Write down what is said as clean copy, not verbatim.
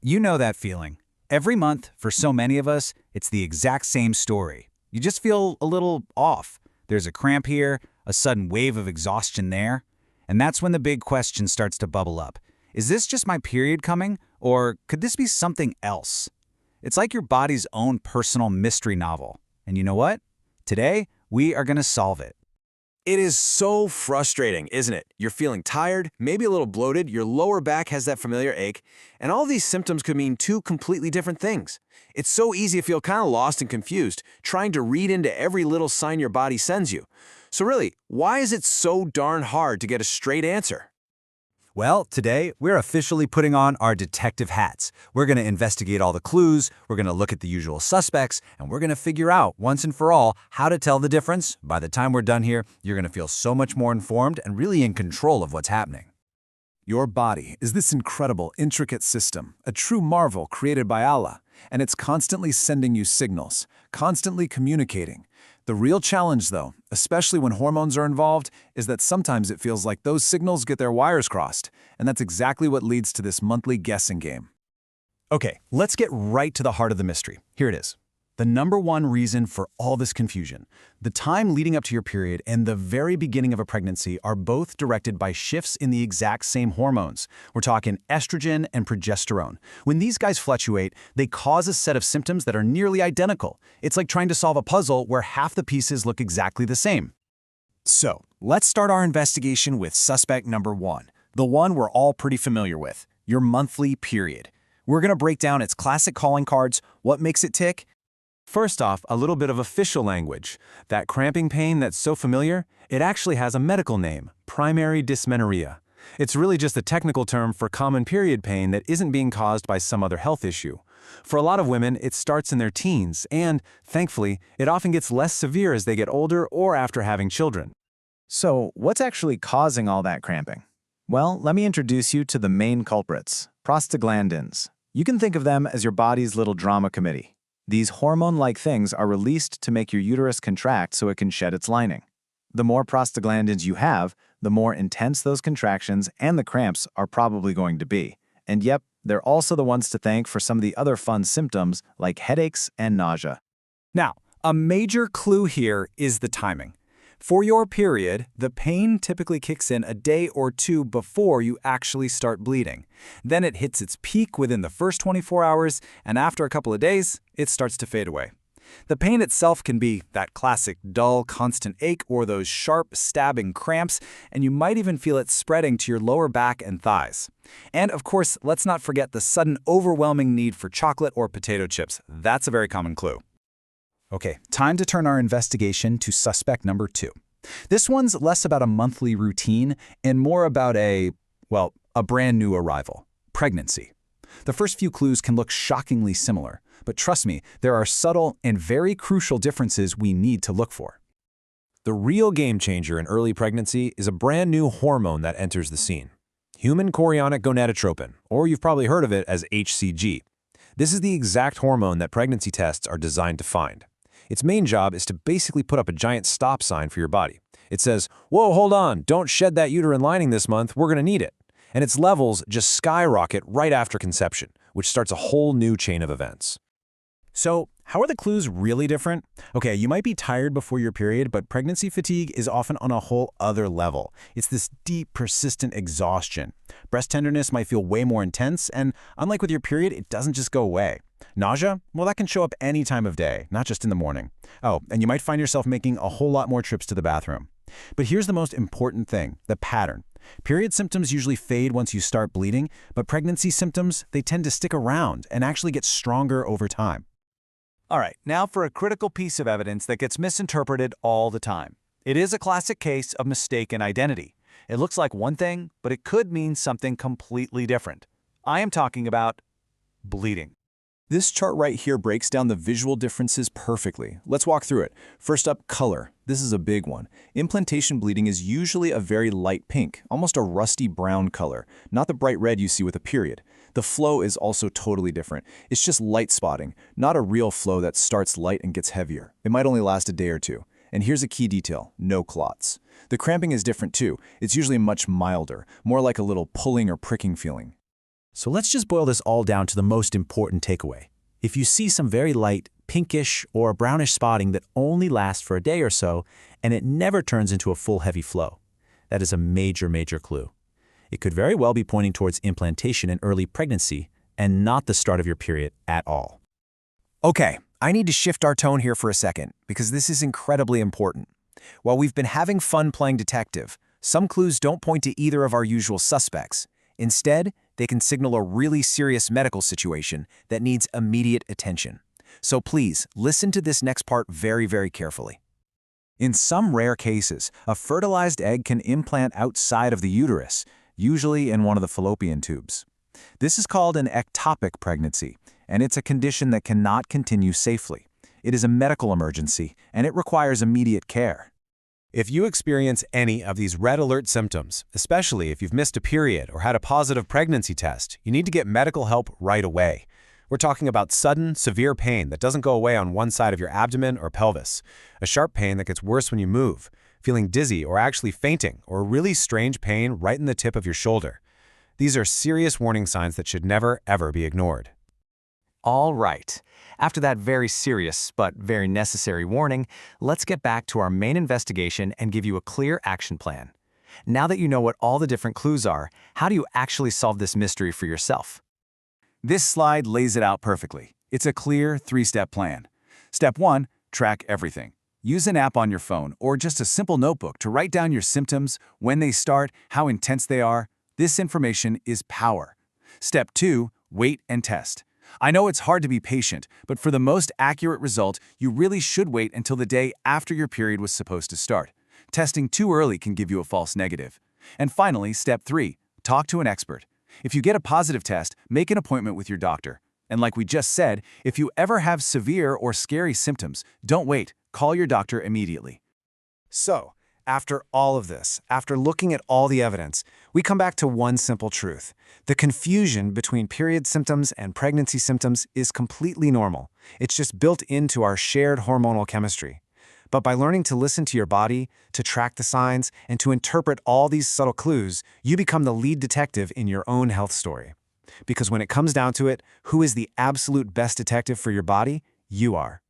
You know that feeling. Every month, for so many of us, it's the exact same story. You just feel a little off. There's a cramp here, a sudden wave of exhaustion there. And that's when the big question starts to bubble up. Is this just my period coming, or could this be something else? It's like your body's own personal mystery novel. And you know what? Today, we are going to solve it. It is so frustrating, isn't it? You're feeling tired, maybe a little bloated, your lower back has that familiar ache, and all these symptoms could mean two completely different things. It's so easy to feel kind of lost and confused, trying to read into every little sign your body sends you. So really, why is it so darn hard to get a straight answer? Well, today, we're officially putting on our detective hats. We're going to investigate all the clues, we're going to look at the usual suspects, and we're going to figure out, once and for all, how to tell the difference. By the time we're done here, you're going to feel so much more informed and really in control of what's happening. Your body is this incredible, intricate system, a true marvel created by Allah, and it's constantly sending you signals, constantly communicating. The real challenge, though, especially when hormones are involved, is that sometimes it feels like those signals get their wires crossed, and that's exactly what leads to this monthly guessing game. Okay, let's get right to the heart of the mystery. Here it is. The number one reason for all this confusion. The time leading up to your period and the very beginning of a pregnancy are both directed by shifts in the exact same hormones. We're talking estrogen and progesterone. When these guys fluctuate, they cause a set of symptoms that are nearly identical. It's like trying to solve a puzzle where half the pieces look exactly the same. So, let's start our investigation with suspect number one, the one we're all pretty familiar with, your monthly period. We're going to break down its classic calling cards, what makes it tick. First off, a little bit of official language. That cramping pain that's so familiar, it actually has a medical name, primary dysmenorrhea. It's really just a technical term for common period pain that isn't being caused by some other health issue. For a lot of women, it starts in their teens, and, thankfully, it often gets less severe as they get older or after having children. So, what's actually causing all that cramping? Well, let me introduce you to the main culprits, prostaglandins. You can think of them as your body's little drama committee. These hormone-like things are released to make your uterus contract so it can shed its lining. The more prostaglandins you have, the more intense those contractions and the cramps are probably going to be. And yep, they're also the ones to thank for some of the other fun symptoms like headaches and nausea. Now, a major clue here is the timing. For your period, the pain typically kicks in a day or two before you actually start bleeding. Then it hits its peak within the first 24 hours, and after a couple of days, it starts to fade away. The pain itself can be that classic dull, constant ache or those sharp, stabbing cramps, and you might even feel it spreading to your lower back and thighs. And of course, let's not forget the sudden, overwhelming need for chocolate or potato chips. That's a very common clue. Okay, time to turn our investigation to suspect number two. This one's less about a monthly routine and more about a brand new arrival, pregnancy. The first few clues can look shockingly similar, but trust me, there are subtle and very crucial differences we need to look for. The real game changer in early pregnancy is a brand new hormone that enters the scene. Human chorionic gonadotropin, or you've probably heard of it as HCG. This is the exact hormone that pregnancy tests are designed to find. Its main job is to basically put up a giant stop sign for your body. It says, whoa, hold on, don't shed that uterine lining this month, we're going to need it. And its levels just skyrocket right after conception, which starts a whole new chain of events. So, how are the clues really different? Okay, you might be tired before your period, but pregnancy fatigue is often on a whole other level. It's this deep, persistent exhaustion. Breast tenderness might feel way more intense, and unlike with your period, it doesn't just go away. Nausea? Well, that can show up any time of day, not just in the morning. Oh, and you might find yourself making a whole lot more trips to the bathroom. But here's the most important thing, the pattern. Period symptoms usually fade once you start bleeding, but pregnancy symptoms, they tend to stick around and actually get stronger over time. All right, now for a critical piece of evidence that gets misinterpreted all the time. It is a classic case of mistaken identity. It looks like one thing, but it could mean something completely different. I am talking about bleeding. This chart right here breaks down the visual differences perfectly. Let's walk through it. First up, color. This is a big one. Implantation bleeding is usually a very light pink, almost a rusty brown color, not the bright red you see with a period. The flow is also totally different. It's just light spotting, not a real flow that starts light and gets heavier. It might only last a day or two. And here's a key detail, no clots. The cramping is different too. It's usually much milder, more like a little pulling or pricking feeling. So let's just boil this all down to the most important takeaway. If you see some very light, pinkish or brownish spotting that only lasts for a day or so, and it never turns into a full heavy flow, that is a major, major clue. It could very well be pointing towards implantation in early pregnancy and not the start of your period at all. Okay, I need to shift our tone here for a second, because this is incredibly important. While we've been having fun playing detective, some clues don't point to either of our usual suspects. Instead, they can signal a really serious medical situation that needs immediate attention. So please, listen to this next part very, very carefully. In some rare cases, a fertilized egg can implant outside of the uterus, usually in one of the fallopian tubes. This is called an ectopic pregnancy, and it's a condition that cannot continue safely. It is a medical emergency, and it requires immediate care. If you experience any of these red alert symptoms, especially if you've missed a period or had a positive pregnancy test, you need to get medical help right away. We're talking about sudden, severe pain that doesn't go away on one side of your abdomen or pelvis, a sharp pain that gets worse when you move, feeling dizzy or actually fainting, or a really strange pain right in the tip of your shoulder. These are serious warning signs that should never, ever be ignored. All right. After that very serious but very necessary warning, let's get back to our main investigation and give you a clear action plan. Now that you know what all the different clues are, how do you actually solve this mystery for yourself? This slide lays it out perfectly. It's a clear three-step plan. Step 1, track everything. Use an app on your phone or just a simple notebook to write down your symptoms, when they start, how intense they are. This information is power. Step 2, wait and test. I know it's hard to be patient, but for the most accurate result, you really should wait until the day after your period was supposed to start. Testing too early can give you a false negative. And finally, step 3, talk to an expert. If you get a positive test, make an appointment with your doctor. And like we just said, if you ever have severe or scary symptoms, don't wait. Call your doctor immediately. So, after all of this, after looking at all the evidence, we come back to one simple truth. The confusion between period symptoms and pregnancy symptoms is completely normal. It's just built into our shared hormonal chemistry. But by learning to listen to your body, to track the signs, and to interpret all these subtle clues, you become the lead detective in your own health story. Because when it comes down to it, who is the absolute best detective for your body? You are.